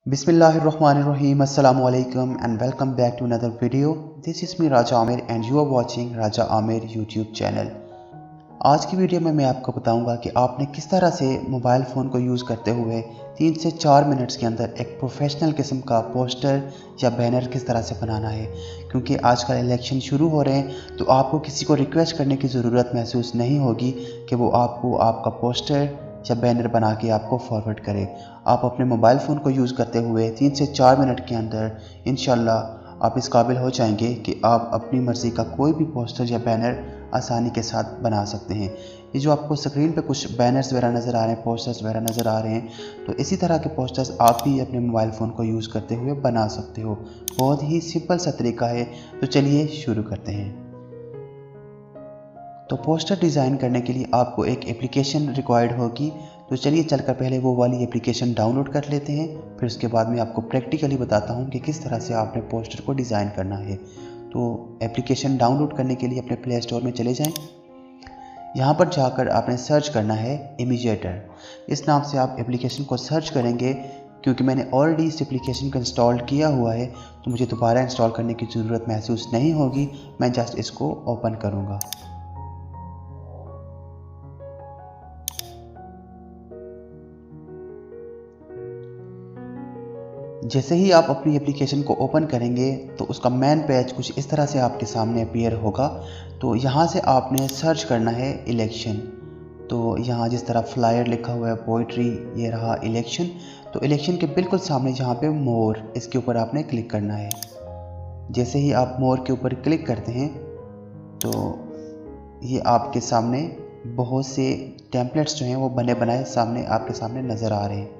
Bismillahirrahmanirrahim. Assalamu alaikum and welcome back to another video. This is me Raja Amir and you are watching Raja Amir YouTube channel. आज की video में मैं आपको बताऊंगा कि आपने किस तरह से मोबाइल फ़ोन को यूज़ करते हुए 3 से 4 मिनट्स के अंदर एक प्रोफेशनल किस्म का पोस्टर या बैनर किस तरह से बनाना है। क्योंकि आजकल इलेक्शन शुरू हो रहे हैं तो आपको किसी को रिक्वेस्ट करने की ज़रूरत महसूस नहीं होगी कि वो आपको आपका पोस्टर या बैनर बना के आपको फॉरवर्ड करे। आप अपने मोबाइल फ़ोन को यूज़ करते हुए 3 से 4 मिनट के अंदर इंशाल्लाह आप इस काबिल हो जाएंगे कि आप अपनी मर्ज़ी का कोई भी पोस्टर या बैनर आसानी के साथ बना सकते हैं। ये जो आपको स्क्रीन पे कुछ बैनर्स वगैरह नज़र आ रहे हैं, पोस्टर्स वगैरह नज़र आ रहे हैं, तो इसी तरह के पोस्टर्स आप भी अपने मोबाइल फ़ोन को यूज़ करते हुए बना सकते हो। बहुत ही सिंपल सा तरीका है, तो चलिए शुरू करते हैं। तो पोस्टर डिज़ाइन करने के लिए आपको एक एप्लीकेशन रिक्वायर्ड होगी। तो चलिए चलकर पहले वो वाली एप्लीकेशन डाउनलोड कर लेते हैं, फिर उसके बाद मैं आपको प्रैक्टिकली बताता हूँ कि किस तरह से आपने पोस्टर को डिज़ाइन करना है। तो एप्लीकेशन डाउनलोड करने के लिए अपने प्ले स्टोर में चले जाएं। यहाँ पर जाकर आपने सर्च करना है इमेजेटर। इस नाम से आप एप्लीकेशन को सर्च करेंगे। क्योंकि मैंने ऑलरेडी इस एप्लीकेशन को इंस्टॉल किया हुआ है तो मुझे दोबारा इंस्टॉल करने की ज़रूरत महसूस नहीं होगी। मैं जस्ट इसको ओपन करूँगा। जैसे ही आप अपनी एप्लीकेशन को ओपन करेंगे तो उसका मेन पेज कुछ इस तरह से आपके सामने अपीयर होगा। तो यहाँ से आपने सर्च करना है इलेक्शन। तो यहाँ जिस तरह फ्लायर लिखा हुआ है पोइट्री, ये रहा इलेक्शन। तो इलेक्शन के बिल्कुल सामने जहाँ पे मोर, इसके ऊपर आपने क्लिक करना है। जैसे ही आप मोर के ऊपर क्लिक करते हैं तो ये आपके सामने बहुत से टेम्पलेट्स जो हैं वो बने बनाए सामने आपके सामने नज़र आ रहे हैं।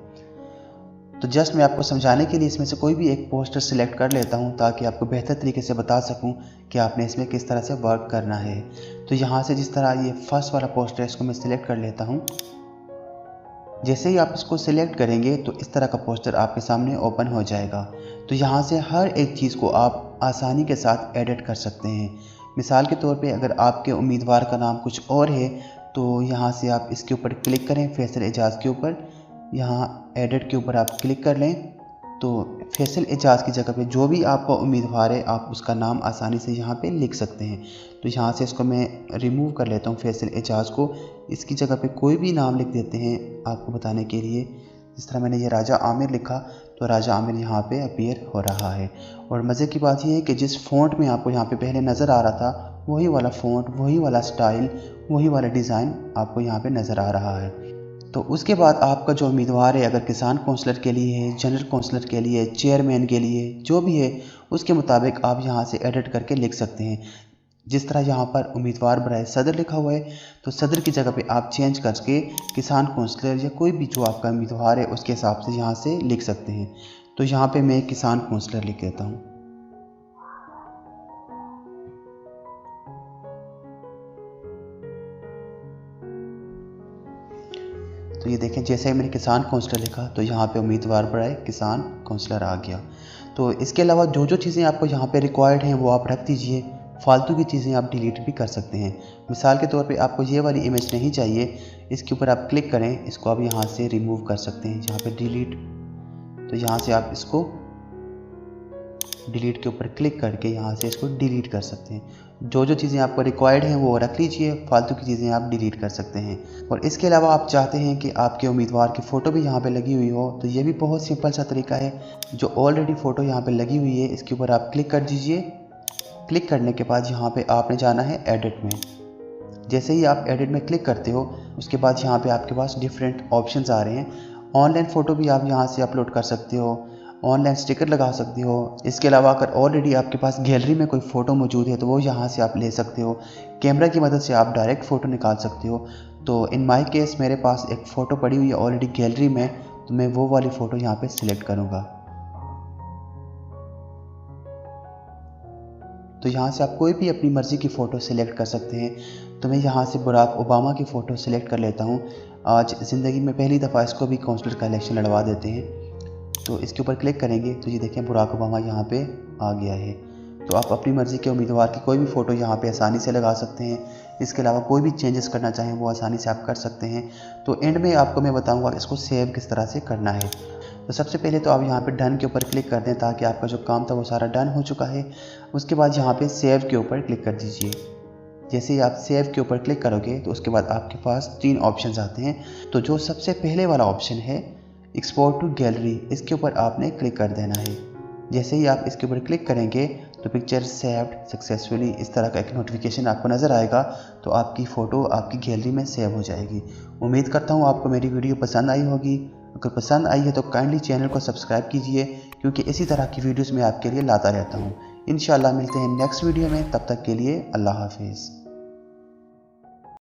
तो जस्ट मैं आपको समझाने के लिए इसमें से कोई भी एक पोस्टर सिलेक्ट कर लेता हूं ताकि आपको बेहतर तरीके से बता सकूं कि आपने इसमें किस तरह से वर्क करना है। तो यहाँ से जिस तरह ये फर्स्ट वाला पोस्टर है इसको मैं सिलेक्ट कर लेता हूं। जैसे ही आप इसको सिलेक्ट करेंगे तो इस तरह का पोस्टर आपके सामने ओपन हो जाएगा। तो यहाँ से हर एक चीज़ को आप आसानी के साथ एडिट कर सकते हैं। मिसाल के तौर पे अगर आपके उम्मीदवार का नाम कुछ और है तो यहाँ से आप इसके ऊपर क्लिक करें, फैसल एजाज़ के ऊपर, यहाँ एडिट के ऊपर आप क्लिक कर लें। तो फैसल एजाज़ की जगह पे जो भी आपका उम्मीदवार है आप उसका नाम आसानी से यहाँ पे लिख सकते हैं। तो यहाँ से इसको मैं रिमूव कर लेता हूँ फैसल एजाज़ को। इसकी जगह पे कोई भी नाम लिख देते हैं आपको बताने के लिए। जिस तरह मैंने ये राजा आमिर लिखा तो राजा आमिर यहाँ पे अपीयर हो रहा है। और मज़े की बात यह है कि जिस फ़ॉन्ट में आपको यहाँ पे पहले नज़र आ रहा था वही वाला फ़ॉन्ट, वही वाला स्टाइल, वही वाला डिज़ाइन आपको यहाँ पे नज़र आ रहा है। तो उसके बाद आपका जो उम्मीदवार है, अगर किसान कौंसलर के लिए है, जनरल कौंसलर के लिए, चेयरमैन के लिए, जो भी है उसके मुताबिक आप यहाँ से एडिट करके लिख सकते हैं। जिस तरह यहाँ पर उम्मीदवार बराए सदर लिखा हुआ है तो सदर की जगह पे आप चेंज करके किसान कौंसलर या कोई भी जो आपका उम्मीदवार है उसके हिसाब से यहाँ से लिख सकते हैं। तो यहाँ पे मैं किसान कौंसलर लिख देता हूँ। तो ये देखें जैसे ही मैंने किसान कौंसलर लिखा तो यहाँ पे उम्मीदवार बराए किसान कौंसलर आ गया। तो इसके अलावा जो जो चीज़ें आपको यहाँ पे रिक्वायर्ड हैं वो आप रख दीजिए। फालतू की चीज़ें आप डिलीट भी कर सकते हैं। मिसाल के तौर पे आपको ये वाली इमेज नहीं चाहिए, इसके ऊपर आप क्लिक करें, इसको आप यहाँ से रिमूव कर सकते हैं। यहाँ पे डिलीट, तो यहाँ से आप इसको डिलीट के ऊपर क्लिक करके यहाँ से इसको डिलीट कर सकते हैं। जो जो चीज़ें आपको रिक्वायर्ड हैं वो रख लीजिए, फालतू की चीज़ें आप डिलीट कर सकते हैं। और इसके अलावा आप चाहते हैं कि आपके उम्मीदवार की फ़ोटो भी यहाँ पे लगी हुई हो तो ये भी बहुत सिंपल सा तरीका है। जो ऑलरेडी फ़ोटो यहाँ पे लगी हुई है इसके ऊपर आप क्लिक कर दीजिए। क्लिक करने के बाद यहाँ पे आपने जाना है एडिट में। जैसे ही आप एडिट में क्लिक करते हो उसके बाद यहाँ पे आपके पास डिफरेंट ऑप्शंस आ रहे हैं। ऑनलाइन फ़ोटो भी आप यहाँ से अपलोड कर सकते हो, ऑनलाइन स्टिकर लगा सकते हो। इसके अलावा अगर ऑलरेडी आपके पास गैलरी में कोई फ़ोटो मौजूद है तो वो यहाँ से आप ले सकते हो। कैमरा की मदद से आप डायरेक्ट फ़ोटो निकाल सकते हो। तो इन माई केस मेरे पास एक फ़ोटो पड़ी हुई है ऑलरेडी गैलरी में, तो मैं वो वाली फ़ोटो यहाँ पे सिलेक्ट करूँगा। तो यहाँ से आप कोई भी अपनी मर्ज़ी की फ़ोटो सिलेक्ट कर सकते हैं। तो मैं यहाँ से बराक ओबामा की फ़ोटो सिलेक्ट कर लेता हूँ। आज ज़िंदगी में पहली दफ़ा इसको भी काउंसलर का इलेक्शन लड़वा देते हैं। तो इसके ऊपर क्लिक करेंगे तो ये देखें बराक ओबामा यहाँ पे आ गया है। तो आप अपनी मर्ज़ी के उम्मीदवार की कोई भी फ़ोटो यहाँ पे आसानी से लगा सकते हैं। इसके अलावा कोई भी चेंजेस करना चाहें वो आसानी से आप कर सकते हैं। तो एंड में आपको मैं बताऊँगा इसको सेव किस तरह से करना है। तो सबसे पहले तो आप यहाँ पे डन के ऊपर क्लिक कर दें ताकि आपका जो काम था वो सारा डन हो चुका है। उसके बाद यहाँ पे सेव के ऊपर क्लिक कर दीजिए। जैसे ही आप सेव के ऊपर क्लिक करोगे तो उसके बाद आपके पास 3 ऑप्शंस आते हैं। तो जो सबसे पहले वाला ऑप्शन है एक्सपोर्ट टू गैलरी, इसके ऊपर आपने क्लिक कर देना है। जैसे ही आप इसके ऊपर क्लिक करेंगे तो पिक्चर सेव्ड सक्सेसफुली इस तरह का एक नोटिफिकेशन आपको नज़र आएगा। तो आपकी फ़ोटो आपकी गैलरी में सेव हो जाएगी। उम्मीद करता हूँ आपको मेरी वीडियो पसंद आई होगी। अगर पसंद आई है तो काइंडली चैनल को सब्सक्राइब कीजिए, क्योंकि इसी तरह की वीडियोस मैं आपके लिए लाता रहता हूँ। इंशाल्लाह मिलते हैं नेक्स्ट वीडियो में, तब तक के लिए अल्लाह हाफिज़।